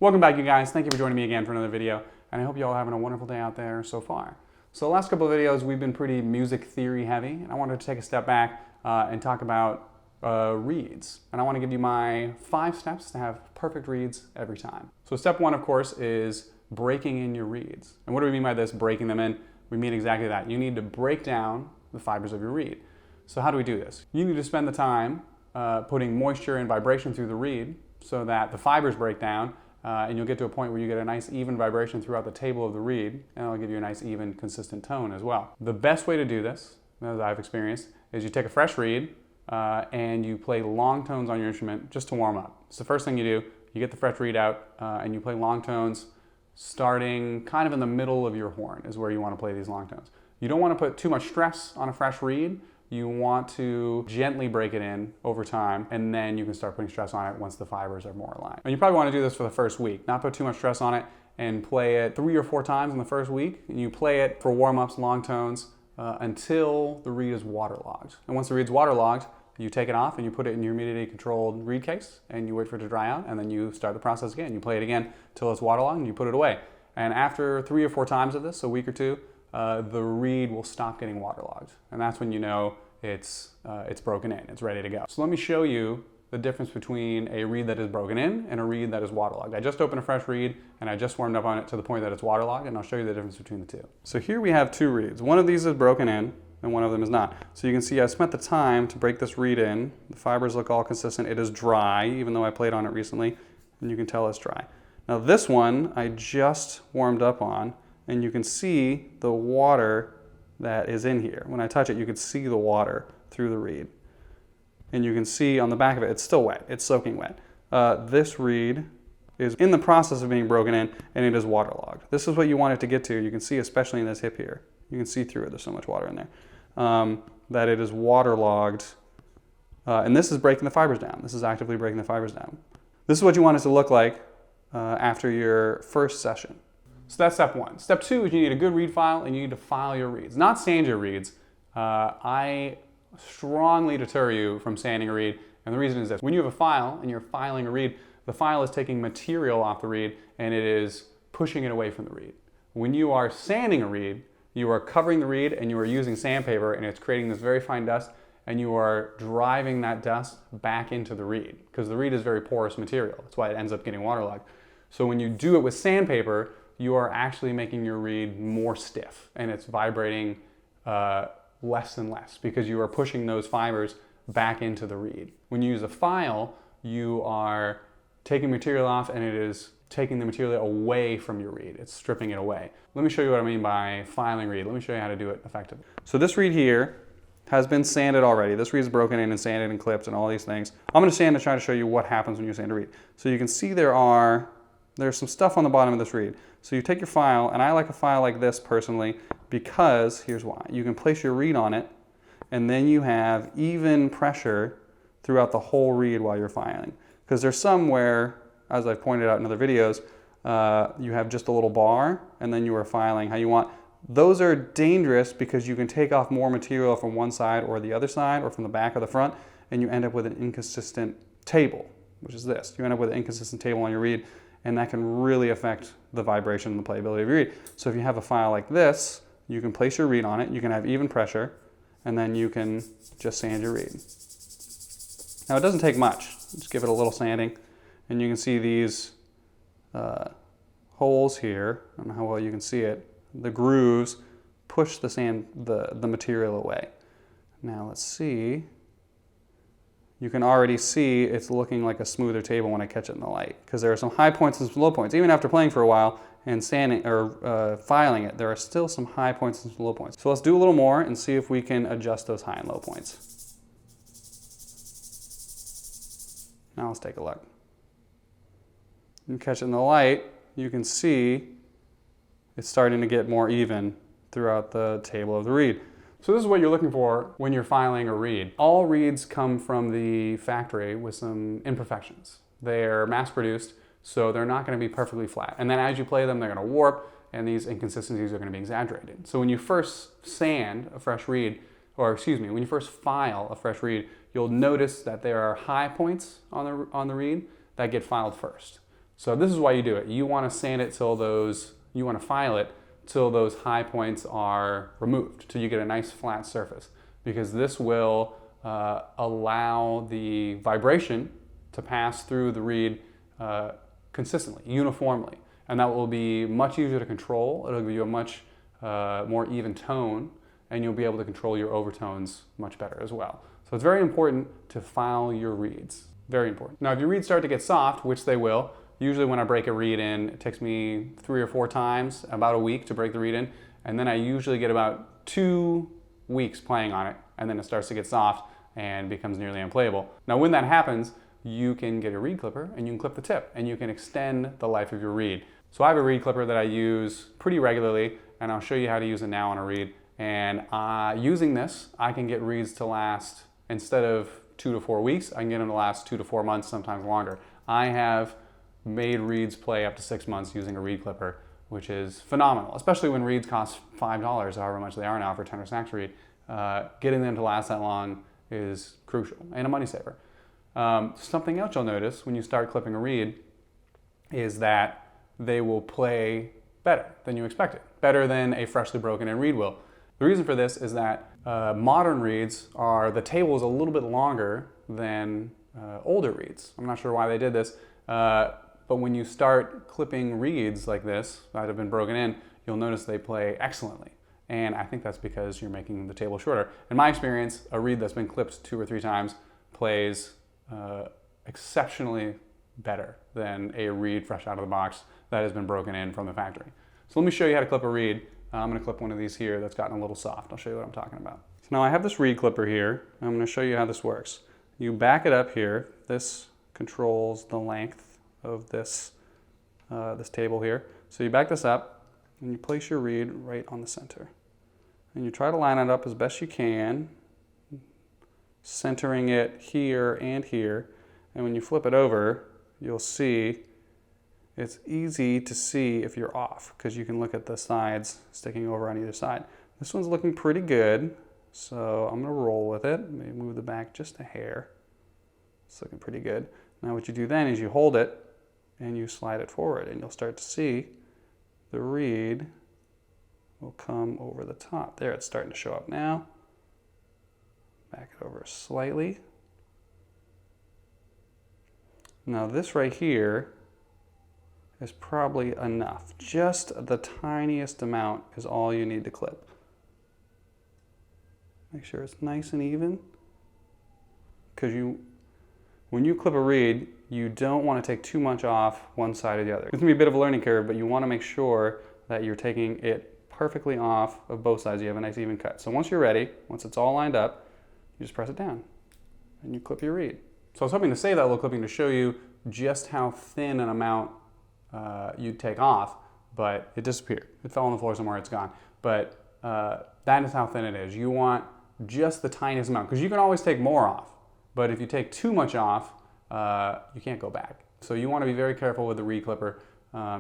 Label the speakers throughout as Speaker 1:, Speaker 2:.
Speaker 1: Welcome back, you guys. Thank you for joining me again for another video, and I hope you all are having a wonderful day out there so far. So the last couple of videos, we've been pretty music theory heavy, and I wanted to take a step back and talk about reads. And I want to give you my 5 steps to have perfect reads every time. So step 1, of course, is breaking in your reads. And what do we mean by this, breaking them in? We mean exactly that. You need to break down the fibers of your reed. So how do we do this? You need to spend the time putting moisture and vibration through the reed so that the fibers break down, and you'll get to a point where you get a nice even vibration throughout the table of the reed, and it'll give you a nice even consistent tone as well. The best way to do this, as I've experienced, is you take a fresh reed and you play long tones on your instrument just to warm up. It's the first thing you do. You get the fresh reed out and you play long tones starting kind of in the middle of your horn is where you want to play these long tones. You don't want to put too much stress on a fresh reed. You want to gently break it in over time, and then you can start putting stress on it once the fibers are more aligned. And you probably want to do this for the first week, not put too much stress on it, and play it 3 or 4 times in the first week. And you play it for warm-ups, long tones, until the reed is waterlogged. And once the reed's waterlogged, you take it off and you put it in your humidity-controlled reed case, and you wait for it to dry out, and then you start the process again. You play it again until it's waterlogged, and you put it away. And after 3 or 4 times of this, a week or 2, the reed will stop getting waterlogged. And that's when you know it's broken in, it's ready to go. So let me show you the difference between a reed that is broken in and a reed that is waterlogged. I just opened a fresh reed and I just warmed up on it to the point that it's waterlogged, and I'll show you the difference between the two. So here we have 2 reeds. One of these is broken in and one of them is not. So you can see I spent the time to break this reed in. The fibers look all consistent. It is dry, even though I played on it recently, and you can tell it's dry. Now this one I just warmed up on, and you can see the water that is in here. When I touch it, you can see the water through the reed. And you can see on the back of it, it's still wet. It's soaking wet. This reed is in the process of being broken in, and it is waterlogged. This is what you want it to get to. You can see, especially in this hip here, you can see through it. There's so much water in there. That it is waterlogged. And this is breaking the fibers down. This is actively breaking the fibers down. This is what you want it to look like after your first session. So that's step 1. Step 2 is you need a good reed file, and you need to file your reeds, not sand your reeds. I strongly deter you from sanding a reed, and the reason is this. When you have a file and you're filing a reed, the file is taking material off the reed and it is pushing it away from the reed. When you are sanding a reed, you are covering the reed and you are using sandpaper, and it's creating this very fine dust, and you are driving that dust back into the reed because the reed is very porous material. That's why it ends up getting waterlogged. So when you do it with sandpaper, you are actually making your reed more stiff, and it's vibrating less and less because you are pushing those fibers back into the reed. When you use a file, you are taking material off, and it is taking the material away from your reed. It's stripping it away. Let me show you what I mean by filing reed. Let me show you how to do it effectively. So this reed here has been sanded already. This reed is broken in and sanded and clipped and all these things. I'm going to sand to try to show you what happens when you sand a reed. So you can see there's some stuff on the bottom of this reed. So you take your file, and I like a file like this personally because here's why. You can place your reed on it, and then you have even pressure throughout the whole reed while you're filing. Because there's some where, as I've pointed out in other videos, you have just a little bar, and then you are filing how you want. Those are dangerous because you can take off more material from one side or the other side, or from the back or the front, and you end up with an inconsistent table, which is this. You end up with an inconsistent table on your reed, and that can really affect the vibration and the playability of your reed. So if you have a file like this, you can place your reed on it, you can have even pressure, and then you can just sand your reed. Now it doesn't take much. Just give it a little sanding, and you can see these holes here. I don't know how well you can see it. The grooves push the material away. Now let's see. You can already see it's looking like a smoother table when I catch it in the light, because there are some high points and some low points. Even after playing for a while and sanding or filing it, there are still some high points and some low points. So let's do a little more and see if we can adjust those high and low points. Now let's take a look. You catch it in the light, you can see it's starting to get more even throughout the table of the reed. So this is what you're looking for when you're filing a reed. All reeds come from the factory with some imperfections. They're mass-produced, so they're not going to be perfectly flat. And then as you play them, they're going to warp, and these inconsistencies are going to be exaggerated. So when you first sand a fresh reed, when you first file a fresh reed, you'll notice that there are high points on the reed that get filed first. So this is why you do it. You want to sand it till you want to file it till those high points are removed, till you get a nice flat surface, because this will allow the vibration to pass through the reed consistently, uniformly. And that will be much easier to control. It'll give you a much more even tone, and you'll be able to control your overtones much better as well. So it's very important to file your reeds. Very important. Now, if your reeds start to get soft, which they will, usually when I break a reed in, it takes me 3 or 4 times, about a week to break the reed in, and then I usually get about 2 weeks playing on it, and then it starts to get soft and becomes nearly unplayable. Now, when that happens, you can get a reed clipper and you can clip the tip and you can extend the life of your reed. So I have a reed clipper that I use pretty regularly, and I'll show you how to use it now on a reed. And using this, I can get reeds to last, instead of 2 to 4 weeks, I can get them to last 2 to 4 months, sometimes longer. I have made reeds play up to 6 months using a reed clipper, which is phenomenal, especially when reeds cost $5, however much they are now for a tenor sax reed. Getting them to last that long is crucial and a money saver. Something else you'll notice when you start clipping a reed is that they will play better than you expected, better than a freshly broken in reed will. The reason for this is that modern reeds the table is a little bit longer than older reeds. I'm not sure why they did this, but when you start clipping reeds like this that have been broken in, you'll notice they play excellently. And I think that's because you're making the table shorter. In my experience, a reed that's been clipped 2 or 3 times plays exceptionally better than a reed fresh out of the box that has been broken in from the factory. So let me show you how to clip a reed. I'm going to clip one of these here that's gotten a little soft. I'll show you what I'm talking about. So now I have this reed clipper here. I'm going to show you how this works. You back it up here. This controls the length of this table here. So you back this up and you place your reed right on the center. And you try to line it up as best you can, centering it here and here. And when you flip it over, you'll see it's easy to see if you're off, because you can look at the sides sticking over on either side. This one's looking pretty good, so I'm going to roll with it. Maybe move the back just a hair. It's looking pretty good. Now what you do then is you hold it and you slide it forward, and you'll start to see the reed will come over the top. There, it's starting to show up now. Back it over slightly. Now this right here is probably enough. Just the tiniest amount is all you need to clip. Make sure it's nice and even, because when you clip a reed, you don't want to take too much off one side or the other. It's going to be a bit of a learning curve, but you want to make sure that you're taking it perfectly off of both sides. You have a nice even cut. So once you're ready, once it's all lined up, you just press it down and you clip your reed. So I was hoping to save that little clipping to show you just how thin an amount you'd take off, but it disappeared. It fell on the floor somewhere, it's gone. But that is how thin it is. You want just the tiniest amount, because you can always take more off. But if you take too much off, you can't go back. So you want to be very careful with the reed clipper.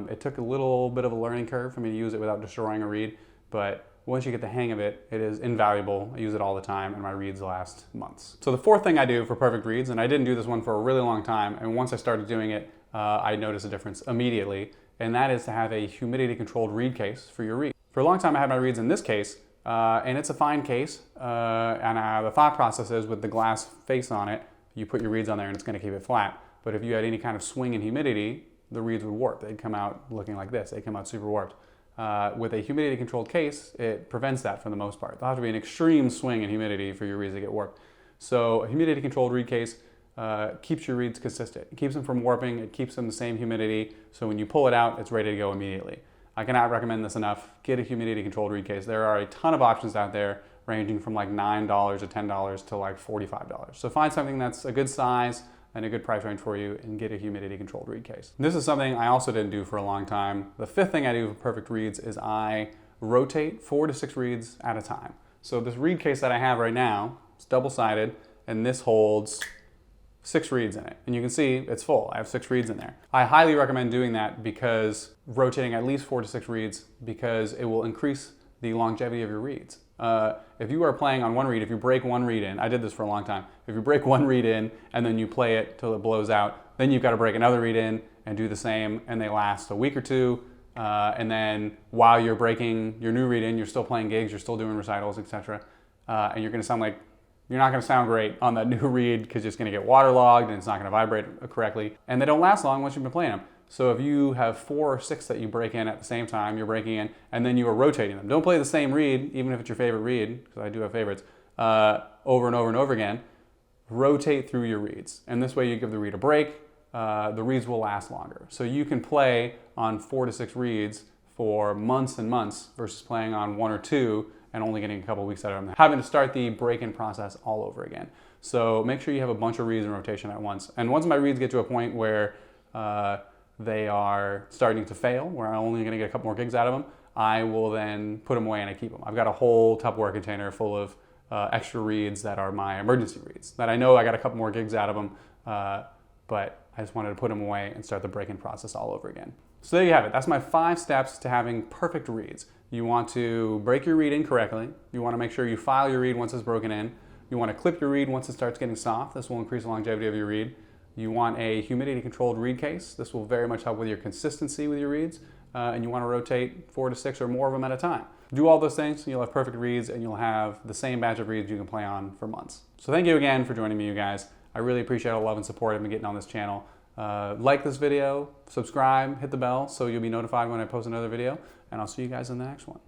Speaker 1: It took a little bit of a learning curve for me to use it without destroying a reed, but once you get the hang of it, it is invaluable. I use it all the time, and my reeds last months. So the fourth thing I do for perfect reeds, and I didn't do this one for a really long time, and once I started doing it, I noticed a difference immediately, and that is to have a humidity-controlled reed case for your reed. For a long time, I had my reeds in this case, and it's a fine case, and the thought process is with the glass face on it, you put your reeds on there and it's going to keep it flat. But if you had any kind of swing in humidity, the reeds would warp. They'd come out looking like this. They'd come out super warped. With a humidity-controlled case, it prevents that for the most part. There'll have to be an extreme swing in humidity for your reeds to get warped. So a humidity-controlled reed case keeps your reeds consistent. It keeps them from warping. It keeps them the same humidity. So when you pull it out, it's ready to go immediately. I cannot recommend this enough. Get a humidity-controlled reed case. There are a ton of options out there, ranging from like $9 to $10 to like $45. So find something that's a good size and a good price range for you, and get a humidity-controlled reed case. This is something I also didn't do for a long time. The fifth thing I do for perfect reeds is I rotate 4 to 6 reeds at a time. So this reed case that I have right now, it's double-sided, and this holds 6 reeds in it. And you can see it's full. I have 6 reeds in there. I highly recommend doing that, because rotating at least 4 to 6 reeds, because it will increase the longevity of your reeds. If you are playing on one reed, if you break one reed in, I did this for a long time. If you break one reed in and then you play it till it blows out, then you've got to break another reed in and do the same, and they last a week or two. And then while you're breaking your new reed in, you're still playing gigs, you're still doing recitals, etc. And you're not going to sound great on that new reed because it's going to get waterlogged and it's not going to vibrate correctly. And they don't last long once you've been playing them. So if you have 4 or 6 that you break in at the same time, you're breaking in, and then you are rotating them. Don't play the same reed, even if it's your favorite reed, because I do have favorites, over and over and over again. Rotate through your reeds. And this way you give the reed a break. The reeds will last longer. So you can play on 4 to 6 reeds for months and months versus playing on 1 or 2 and only getting a couple weeks out of them, having to start the break-in process all over again. So make sure you have a bunch of reeds in rotation at once. And once my reeds get to a point where they are starting to fail, where I'm only gonna get a couple more gigs out of them, I will then put them away and I keep them. I've got a whole Tupperware container full of extra reeds that are my emergency reeds, that I know I got a couple more gigs out of them, but I just wanted to put them away and start the break-in process all over again. So there you have it. That's my 5 steps to having perfect reeds. You want to break your reed in correctly. You want to make sure you file your reed once it's broken in. You want to clip your reed once it starts getting soft. This will increase the longevity of your reed. You want a humidity-controlled reed case. This will very much help with your consistency with your reeds. And you want to rotate 4 to 6 or more of them at a time. Do all those things, and you'll have perfect reeds, and you'll have the same batch of reeds you can play on for months. So thank you again for joining me, you guys. I really appreciate all the love and support I've been getting on this channel. Like this video, subscribe, hit the bell so you'll be notified when I post another video, and I'll see you guys in the next one.